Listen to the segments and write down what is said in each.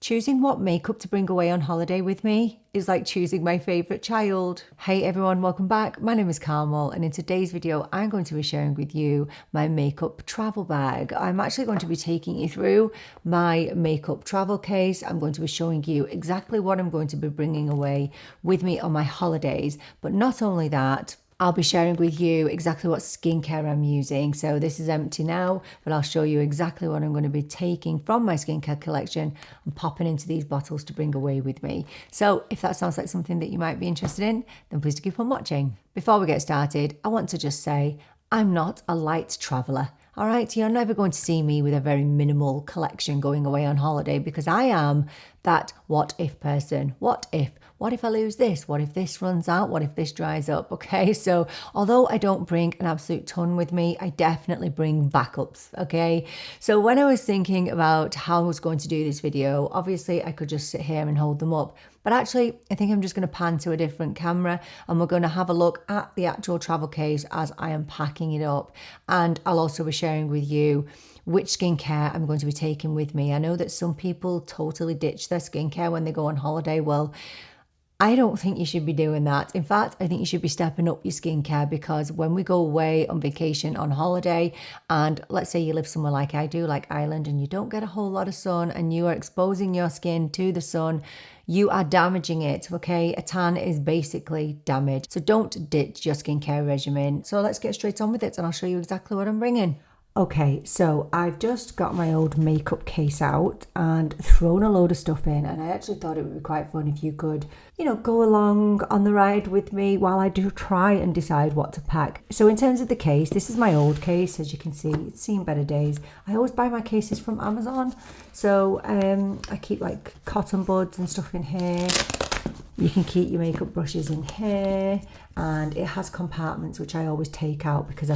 Choosing what makeup to bring away on holiday with me is like choosing my favourite child. Hey everyone, welcome back. My name is Carmel and in today's video I'm going to be sharing with you my makeup travel bag. I'm actually going to be taking you through my makeup travel case. I'm going to be showing you exactly what I'm going to be bringing away with me on my holidays. But not only that, I'll be sharing with you exactly what skincare I'm using. So this is empty now, but I'll show you exactly what I'm going to be taking from my skincare collection and popping into these bottles to bring away with me. So if that sounds like something that you might be interested in, then please do keep on watching. Before we get started, I want to just say I'm not a light traveller. All right, you're never going to see me with a very minimal collection going away on holiday because I am that what if person. What if I lose this? What if this runs out? What if this dries up? Okay, so although I don't bring an absolute ton with me, I definitely bring backups, okay? So when I was thinking about how I was going to do this video, obviously I could just sit here and hold them up. But actually, I think I'm just going to pan to a different camera and we're going to have a look at the actual travel case as I am packing it up. And I'll also be sharing with you which skincare I'm going to be taking with me. I know that some people totally ditch their skincare when they go on holiday. Well, I don't think you should be doing that. In fact, I think you should be stepping up your skincare because when we go away on vacation on holiday, and let's say you live somewhere like I do, like Ireland, and you don't get a whole lot of sun and you are exposing your skin to the sun, you are damaging it, okay? A tan is basically damage. So don't ditch your skincare regimen. So let's get straight on with it and I'll show you exactly what I'm bringing. Okay, so I've just got my old makeup case out and thrown a load of stuff in, and I actually thought it would be quite fun if you could, go along on the ride with me while I do try and decide what to pack. So in terms of the case, this is my old case. As you can see, it's seen better days. I always buy my cases from Amazon. So I keep like cotton buds and stuff in here. You can keep your makeup brushes in here, and it has compartments which I always take out because I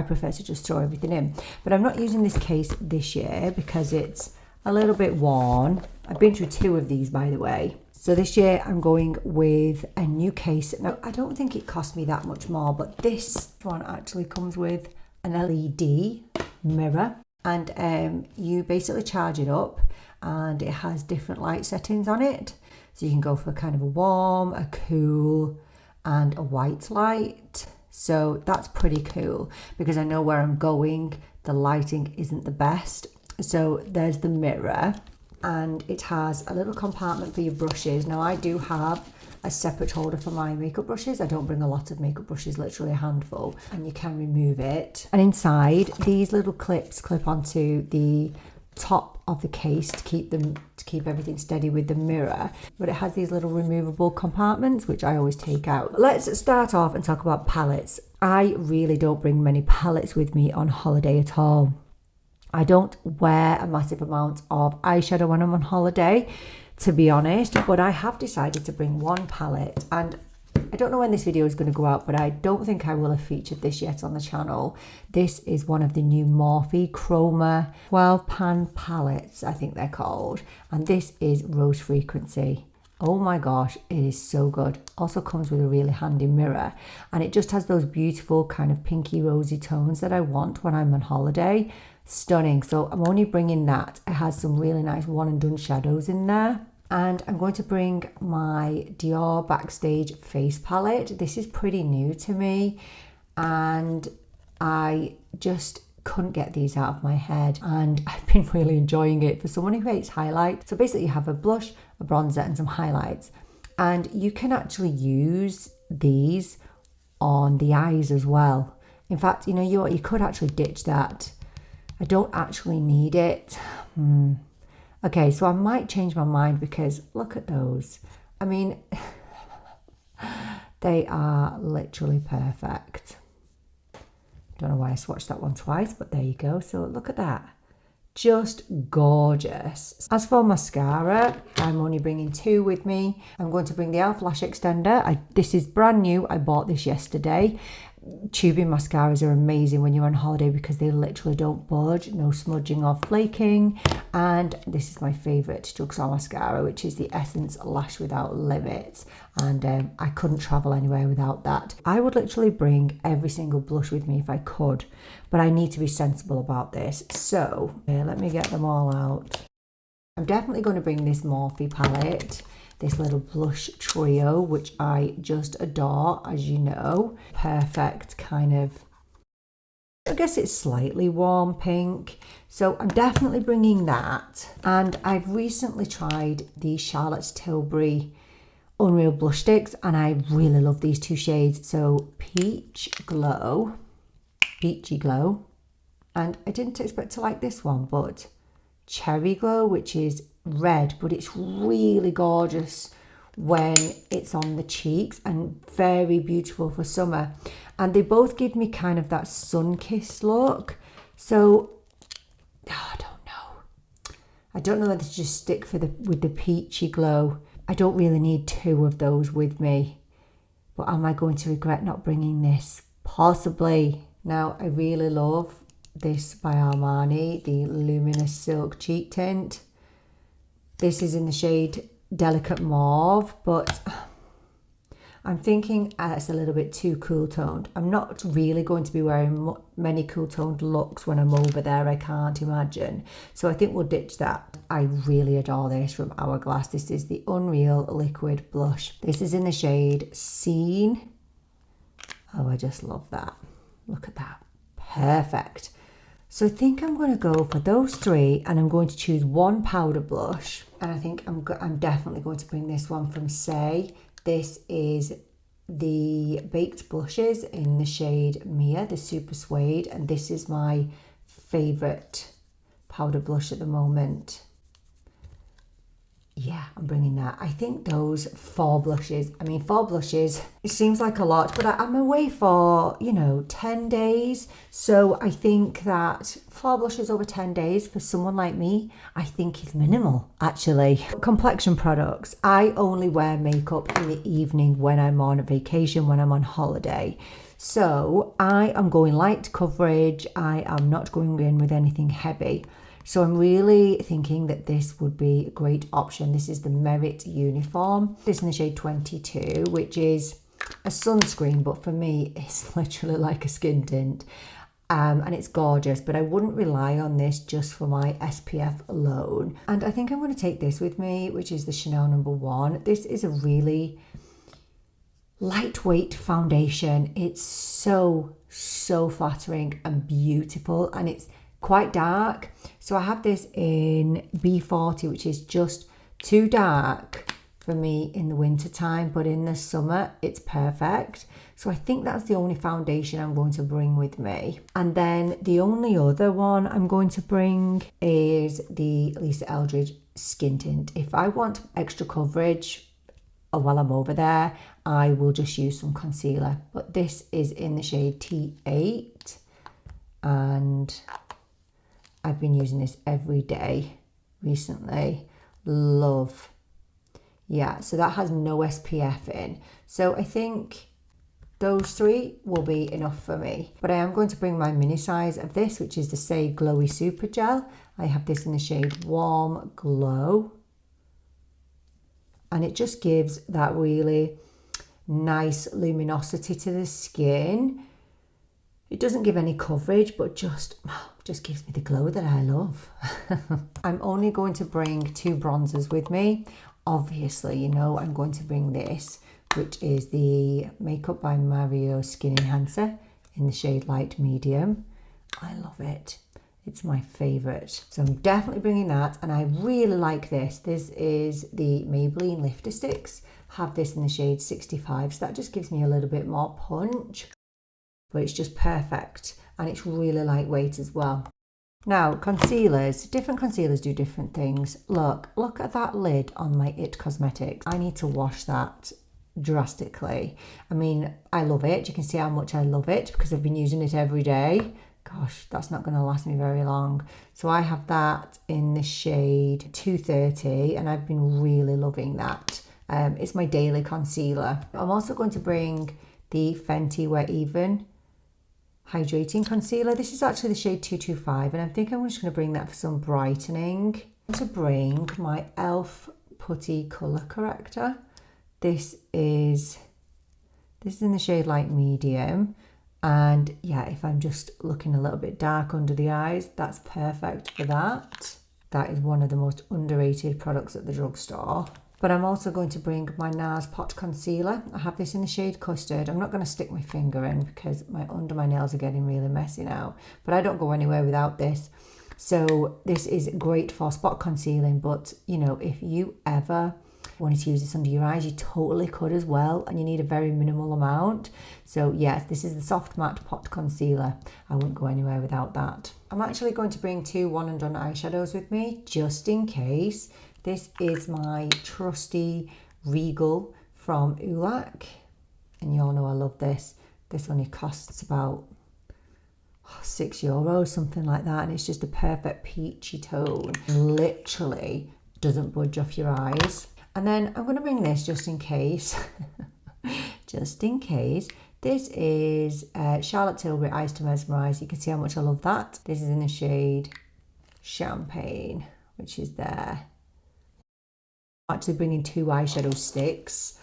prefer to just throw everything in. But I'm not using this case this year because it's a little bit worn. I've been through 2 of these, by the way. So this year I'm going with a new case. Now, I don't think it cost me that much more, but this one actually comes with an LED mirror, and you basically charge it up and it has different light settings on it. So you can go for kind of a warm, a cool, and a white light. So that's pretty cool because I know where I'm going, the lighting isn't the best. So there's the mirror, and it has a little compartment for your brushes. Now I do have a separate holder for my makeup brushes. I don't bring a lot of makeup brushes, literally a handful, and you can remove it. And inside, these little clips clip onto the top of the case to keep everything steady with the mirror, but it has these little removable compartments which I always take out. Let's start off and talk about palettes. I really don't bring many palettes with me on holiday at all. I don't wear a massive amount of eyeshadow when I'm on holiday, to be honest, but I have decided to bring one palette, and I don't know when this video is going to go out, but I don't think I will have featured this yet on the channel. This is one of the new Morphe Chroma 12 pan palettes, I think they're called. And this is Rose Frequency. Oh my gosh, it is so good. Also comes with a really handy mirror. And it just has those beautiful kind of pinky rosy tones that I want when I'm on holiday. Stunning. So I'm only bringing that. It has some really nice one and done shadows in there. And I'm going to bring my Dior Backstage Face Palette. This is pretty new to me and I just couldn't get these out of my head, and I've been really enjoying it for someone who hates highlight. So basically you have a blush, a bronzer and some highlights, and you can actually use these on the eyes as well. In fact, you could actually ditch that. I don't actually need it. Okay, so I might change my mind because look at those. I mean, they are literally perfect. Don't know why I swatched that one twice, but there you go. So look at that. Just gorgeous. As for mascara, I'm only bringing 2 with me. I'm going to bring the e.l.f. Lash Extender. This is brand new. I bought this yesterday. Tubing mascaras are amazing when you're on holiday because they literally don't budge, no smudging or flaking. And this is my favourite drugstore mascara, which is the Essence Lash Without Limits. And I couldn't travel anywhere without that. I would literally bring every single blush with me if I could, but I need to be sensible about this. So let me get them all out. I'm definitely going to bring this Morphe palette, this little blush trio, which I just adore, as you know. Perfect kind of, I guess it's slightly warm pink. So I'm definitely bringing that. And I've recently tried the Charlotte Tilbury Unreal Blush Sticks, and I really love these two shades. So Peachy Glow, and I didn't expect to like this one, but Cherry Glow, which is red, but it's really gorgeous when it's on the cheeks and very beautiful for summer. And they both give me kind of that sun-kissed look. So I don't know whether to just stick with the Peachy Glow. I don't really need two of those with me, but am I going to regret not bringing this? Possibly. Now, I really love this by Armani, the Luminous Silk Cheek Tint. This is in the shade Delicate Mauve, but I'm thinking it's a little bit too cool toned. I'm not really going to be wearing many cool toned looks when I'm over there, I can't imagine. So I think we'll ditch that. I really adore this from Hourglass. This is the Unreal Liquid Blush. This is in the shade Scene. Oh, I just love that. Look at that. Perfect. So I think I'm going to go for those three, and I'm going to choose one powder blush. And I think I'm definitely going to bring this one from Say. This is the Baked Blushes in the shade Mia, the Super Suede. And this is my favourite powder blush at the moment. Yeah, I'm bringing that. I think those 4 blushes, it seems like a lot, but I'm away for, 10 days. So I think that 4 blushes over 10 days for someone like me, I think is minimal, actually. Complexion products. I only wear makeup in the evening when I'm on vacation, when I'm on holiday. So I am going light coverage. I am not going in with anything heavy. So I'm really thinking that this would be a great option. This is the Merit Uniform. This is in the shade 22, which is a sunscreen, but for me, it's literally like a skin tint. And it's gorgeous, but I wouldn't rely on this just for my SPF alone. And I think I'm going to take this with me, which is the Chanel No. 1. This is a really lightweight foundation. It's so flattering and beautiful, and it's quite dark. So I have this in B40, which is just too dark for me in the winter time, but in the summer it's perfect. So I think that's the only foundation I'm going to bring with me. And then the only other one I'm going to bring is the Lisa Eldridge Skin Tint. If I want extra coverage while I'm over there, I will just use some concealer. But this is in the shade T8, and I've been using this every day recently. Love. Yeah, so that has no SPF in. So I think those 3 will be enough for me. But I am going to bring my mini size of this, which is the Say Glowy Super Gel. I have this in the shade Warm Glow. And it just gives that really nice luminosity to the skin. It doesn't give any coverage, but just gives me the glow that I love. I'm only going to bring 2 bronzers with me. Obviously, I'm going to bring this, which is the Makeup by Mario Skin Enhancer in the shade Light Medium. I love it. It's my favourite. So I'm definitely bringing that, and I really like this. This is the Maybelline Lifter Sticks. I have this in the shade 65, so that just gives me a little bit more punch. But it's just perfect, and it's really lightweight as well. Now, concealers. Different concealers do different things. Look at that lid on my IT Cosmetics. I need to wash that drastically. I love it. You can see how much I love it because I've been using it every day. Gosh, that's not going to last me very long. So I have that in the shade 230, and I've been really loving that. It's my daily concealer. I'm also going to bring the Fenty Wear Even Hydrating Concealer. This is actually the shade 225, and I think I'm just going to bring that for some brightening. I'm going to bring my e.l.f. Putty Colour Corrector. This is in the shade Light Medium, and yeah, if I'm just looking a little bit dark under the eyes, that's perfect for that. That is one of the most underrated products at the drugstore. But I'm also going to bring my Nars Pot Concealer. I have this in the shade Custard. I'm not going to stick my finger in because under my nails are getting really messy now. But I don't go anywhere without this. So this is great for spot concealing. But, you know, if you ever wanted to use this under your eyes, you totally could as well. And you need a very minimal amount. So yes, this is the Soft Matte Pot Concealer. I wouldn't go anywhere without that. I'm actually going to bring 2 one and done eyeshadows with me, just in case. This is my trusty Regal from Ulac. And you all know I love this. This only costs about €6, something like that. And it's just a perfect peachy tone. Literally doesn't budge off your eyes. And then I'm going to bring this just in case. Just in case. This is Charlotte Tilbury Eyes to Mesmerise. You can see how much I love that. This is in the shade Champagne, which is there. I'm actually bringing 2 eyeshadow sticks,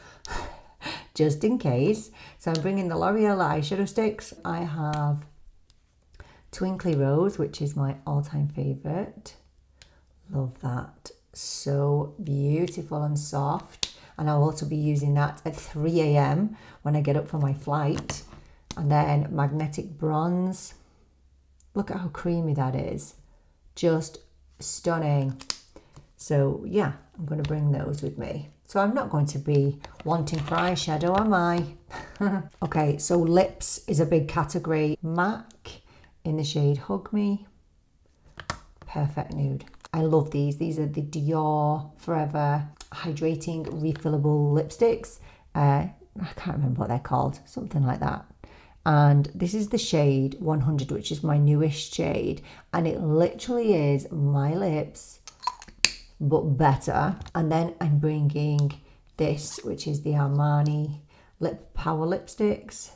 just in case. So I'm bringing the L'Oreal eyeshadow sticks. I have Twinkly Rose, which is my all-time favourite. Love that. So beautiful and soft. And I'll also be using that at 3 a.m. when I get up for my flight. And then Magnetic Bronze. Look at how creamy that is. Just stunning. So yeah, I'm going to bring those with me. So I'm not going to be wanting for eyeshadow, am I? Okay, so lips is a big category. MAC in the shade Hug Me. Perfect nude. I love these. These are the Dior Forever Hydrating Refillable Lipsticks. I can't remember what they're called. Something like that. And this is the shade 100, which is my newest shade. And it literally is my lips, but better. And then I'm bringing this, which is the Armani Lip Power Lipsticks.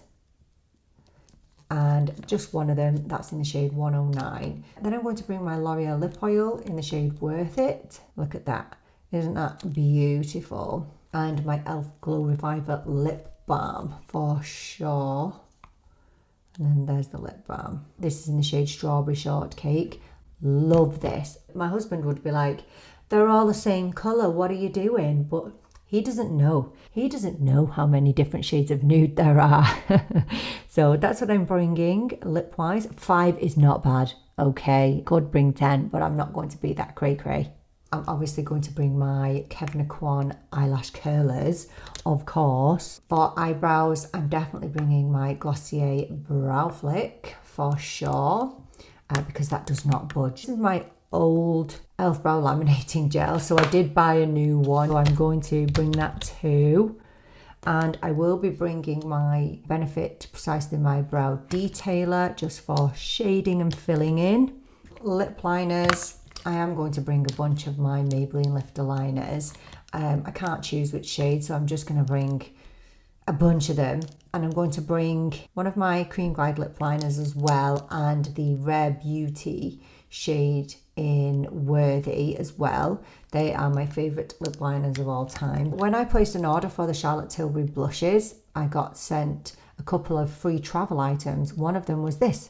And just one of them, that's in the shade 109. Then I'm going to bring my L'Oreal lip oil in the shade Worth It. Look at that. Isn't that beautiful? And my e.l.f. Glow Reviver lip balm for sure. And then there's the lip balm. This is in the shade Strawberry Shortcake. Love this. My husband would be like, they're all the same colour, what are you doing? But he doesn't know. He doesn't know how many different shades of nude there are. So that's what I'm bringing lip-wise. 5 is not bad, okay? Could bring 10, but I'm not going to be that cray-cray. I'm obviously going to bring my Kevyn Aucoin eyelash curlers, of course. For eyebrows, I'm definitely bringing my Glossier Brow Flick for sure, because that does not budge. This is my old e.l.f. brow laminating gel, so I did buy a new one, so I'm going to bring that too. And I will be bringing my Benefit Precisely My Brow Detailer just for shading and filling in. Lip liners, I am going to bring a bunch of my Maybelline lifter liners. I can't choose which shade, so I'm just going to bring a bunch of them. And I'm going to bring one of my Cream Glide lip liners as well, and the Rare Beauty shade in Worthy as well. They are my favourite lip liners of all time. When I placed an order for the Charlotte Tilbury blushes, I got sent a couple of free travel items. One of them was this,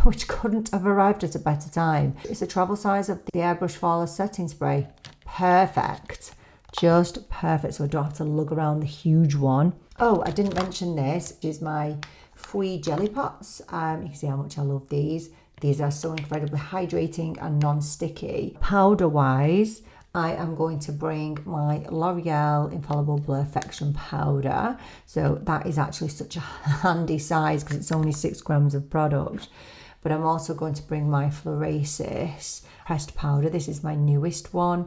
which couldn't have arrived at a better time. It's the travel size of the Airbrush Flawless Setting Spray. Perfect. Just perfect, so I don't have to lug around the huge one. Oh, I didn't mention this, which is my Fui Jelly Pots. You can see how much I love these. These are so incredibly hydrating and non-sticky. Powder-wise, I am going to bring my L'Oreal Infallible Blurfection powder. So that is actually such a handy size because it's only 6 grams of product. But I'm also going to bring my Florasis pressed powder. This is my newest one.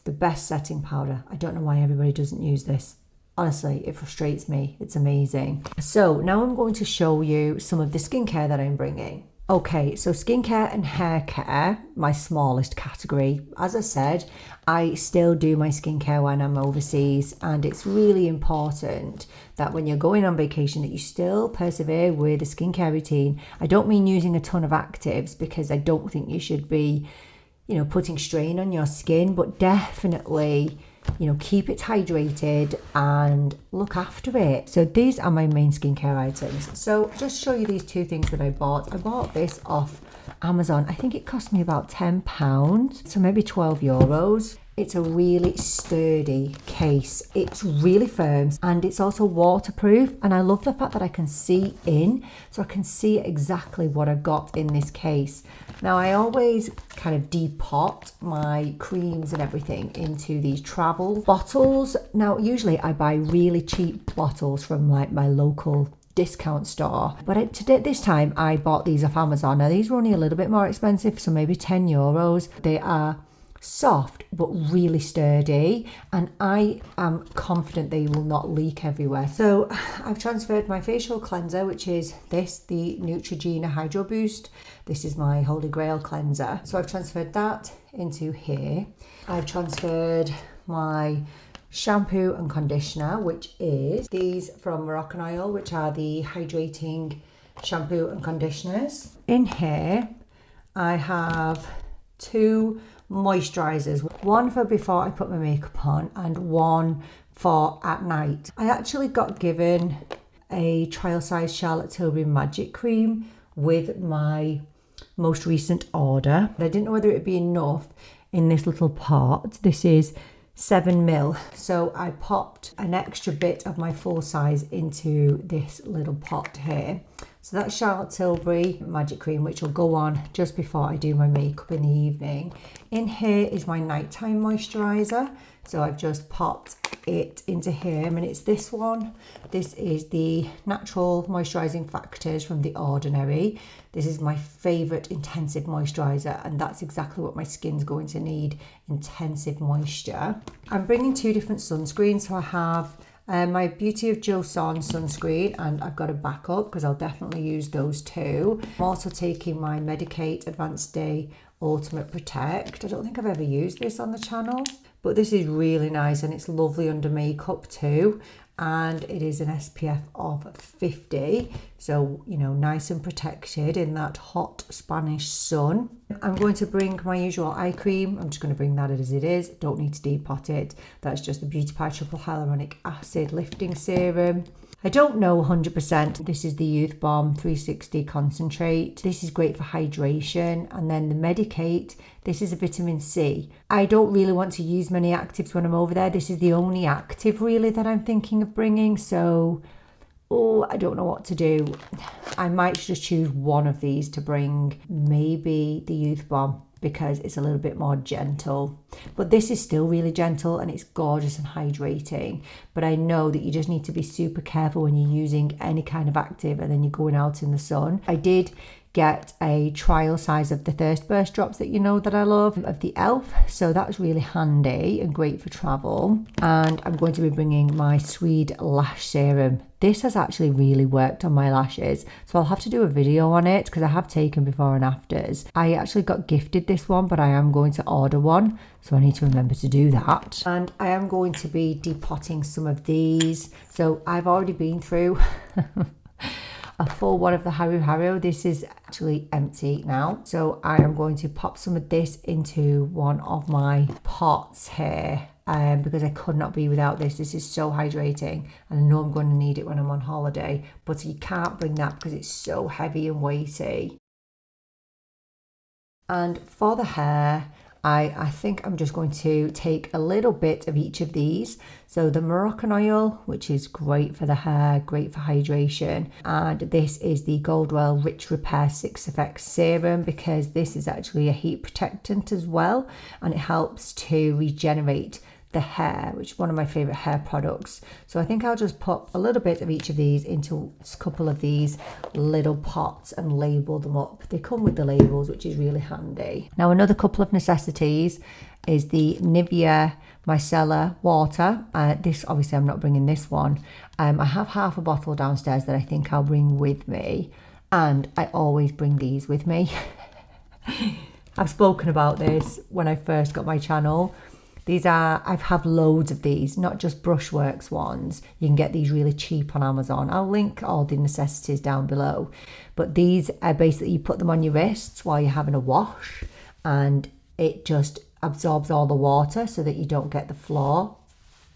The best setting powder. I don't know why everybody doesn't use this. Honestly, it frustrates me. It's amazing. So now I'm going to show you some of the skincare that I'm bringing. Okay, so skincare and hair care, my smallest category. As I said, I still do my skincare when I'm overseas, and it's really important that when you're going on vacation that you still persevere with a skincare routine. I don't mean using a ton of actives, because I don't think you should be, you know, putting strain on your skin, but definitely you know, keep it hydrated and look after it. So these are my main skincare items. So just show you these two things that I bought. I bought this off Amazon. I think it cost me about £10, so maybe €12. It's a really sturdy case. It's really firm and it's also waterproof, and I love the fact that I can see in, so I can see exactly what I've got in this case. Now I always kind of depot my creams and everything into these travel bottles. Now usually I buy really cheap bottles from like my local discount store, but this time I bought these off Amazon. Now these were only a little bit more expensive, so maybe €10. They are soft but really sturdy, and I am confident they will not leak everywhere. So I've transferred my facial cleanser, which is this, the Neutrogena Hydro Boost. This is my holy grail cleanser, so I've transferred that into here. I've transferred my shampoo and conditioner, which is these from Moroccan Oil, which are the hydrating shampoo and conditioners. In here I have two moisturizers, one for before I put my makeup on and one for at night. I actually got given a trial size Charlotte Tilbury Magic Cream with my most recent order, but I didn't know whether it would be enough in this little pot. This is 7ml, so I popped an extra bit of my full size into this little pot here. So that's Charlotte Tilbury Magic Cream, which will go on just before I do my makeup in the evening. In here is my nighttime moisturizer, so I've just popped it into here, and it's this one. This is the Natural Moisturizing Factors from The Ordinary. This is my favorite intensive moisturizer, and that's exactly what my skin's going to need, intensive moisture. I'm bringing two different sunscreens, so I have my Beauty of Joseon sunscreen, and I've got a backup because I'll definitely use those two. I'm also taking my Medicate Advanced Day Ultimate Protect. I don't think I've ever used this on the channel, but this is really nice and it's lovely under makeup too. And it is an SPF of 50, so you know, nice and protected in that hot Spanish sun. I'm going to bring my usual eye cream. I'm just going to bring that as it is, don't need to depot it. That's just the Beauty Pie Triple Hyaluronic Acid Lifting Serum. I don't know 100%. This is the Youth Balm 360 Concentrate. This is great for hydration. And then the Medicate, this is a vitamin C. I don't really want to use many actives when I'm over there. This is the only active really that I'm thinking of bringing. So, I don't know what to do. I might just choose one of these to bring. Maybe the Youth Balm, because it's a little bit more gentle, but this is still really gentle and it's gorgeous and hydrating. But I know that you just need to be super careful when you're using any kind of active and then you're going out in the sun. I did get a trial size of the Thirst Burst drops that you know that I love, of the e.l.f. So that was really handy and great for travel. And I'm going to be bringing my Swede Lash Serum. This has actually really worked on my lashes, so I'll have to do a video on it because I have taken before and afters. I actually got gifted this one, but I am going to order one, so I need to remember to do that. And I am going to be depotting some of these. So I've already been through a full one of the Haru Haru. This is actually empty now, so I am going to pop some of this into one of my pots here. Because I could not be without this. This is so hydrating, and I know I'm going to need it when I'm on holiday, but you can't bring that because it's so heavy and weighty. And for the hair, I think I'm just going to take a little bit of each of these. So the Moroccan Oil, which is great for the hair, great for hydration. And this is the Goldwell Rich Repair 6 Effects Serum, because this is actually a heat protectant as well, and it helps to regenerate the hair, which is one of my favorite hair products. So I think I'll just put a little bit of each of these into a couple of these little pots and label them up. They come with the labels, which is really handy. Now another couple of necessities is the Nivea Micellar water. This, obviously I'm not bringing this one. I have half a bottle downstairs that I think I'll bring with me, and I always bring these with me. I've spoken about this when I first got my channel. I have loads of these, not just Brushworks ones. You can get these really cheap on Amazon. I'll link all the necessities down below. But these are basically, you put them on your wrists while you're having a wash, and it just absorbs all the water so that you don't get the flaw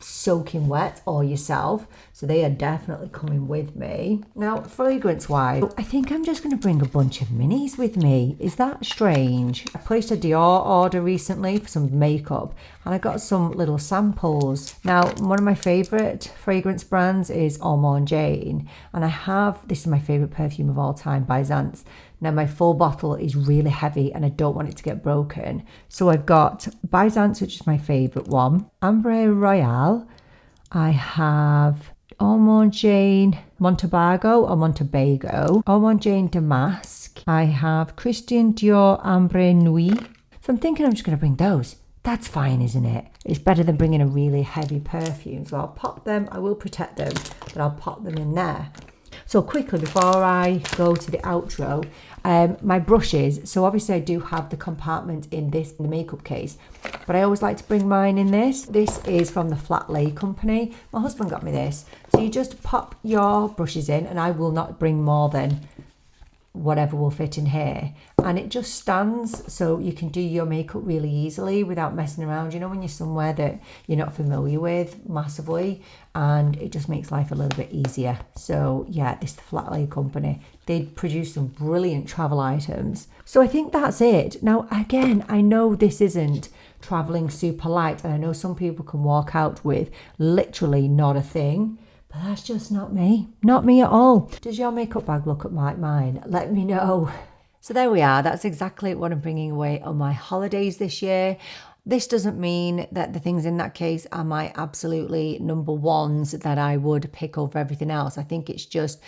soaking wet or yourself. So they are definitely coming with me. Now, fragrance wise, I think I'm just going to bring a bunch of minis with me. Is that strange? I placed a Dior order recently for some makeup and I got some little samples. Now, one of my favorite fragrance brands is Almond Jane, and I have, this is my favorite perfume of all time by Zance. Now my full bottle is really heavy and I don't want it to get broken. So I've got by Zance, which is my favourite one, Ambre Royale. I have Almond Jane Montabago or Montabago, Almond Jane Damask. I have Christian Dior Ambre Nuit. So I'm thinking I'm just going to bring those. That's fine, isn't it? It's better than bringing a really heavy perfume. So I'll pop them, I will protect them, but I'll pop them in there. So quickly, before I go to the outro, my brushes. So obviously I do have the compartment in the makeup case, but I always like to bring mine in this. This is from the Flat Lay company. My husband got me this. So you just pop your brushes in, and I will not bring more than whatever will fit in here, and it just stands so you can do your makeup really easily without messing around, you know, when you're somewhere that you're not familiar with massively, and it just makes life a little bit easier. So yeah, this is the Flat Lay company. They produce some brilliant travel items. So I think that's it. Now again, I know this isn't traveling super light, and I know some people can walk out with literally not a thing, but that's just not me. Not me at all. Does your makeup bag look like mine? Let me know. So there we are. That's exactly what I'm bringing away on my holidays this year. This doesn't mean that the things in that case are my absolutely number ones that I would pick over everything else. I think it's just,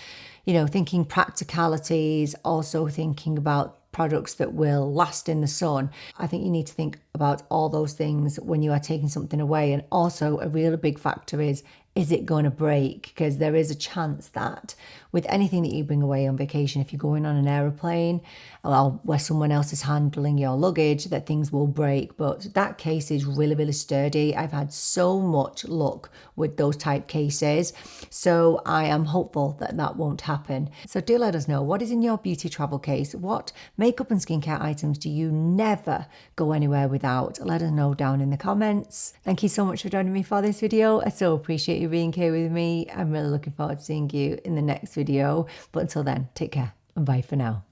you know, thinking practicalities, also thinking about products that will last in the sun. I think you need to think about all those things when you are taking something away. And also a really big factor is it going to break? Because there is a chance that with anything that you bring away on vacation, if you're going on an aeroplane or where someone else is handling your luggage, that things will break. But that case is really, really sturdy. I've had so much luck with those type cases. So I am hopeful that that won't happen. So do let us know, what is in your beauty travel case? What makeup and skincare items do you never go anywhere without? Let us know down in the comments. Thank you so much for joining me for this video. I so appreciate you being here with me. I'm really looking forward to seeing you in the next video. But until then, take care and bye for now.